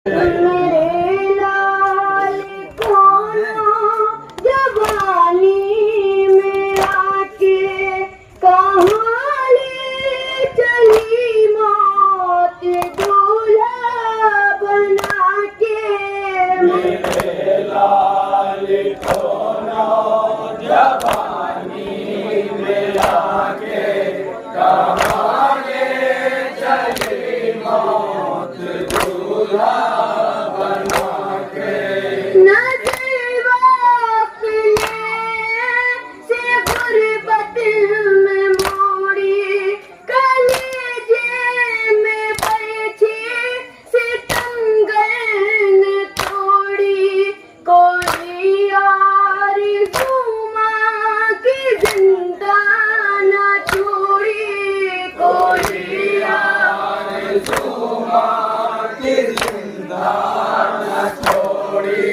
मेरे लाल खोना जवानी में आके कहाँ ले चली मौत दूल्हा बना के। मेरे लाल खोना जवानी में आके कहाँ ले चली मौत दूल्हा बना के। नज़र वाक़िले से गुर्बत में मोड़ी कलेजे में बैठी सितमगर ने तोड़ी। कोई आरज़ू माँ की जिंदा न छोड़ी। कोई आरज़ू माँ की जिंदा न छोड़ी।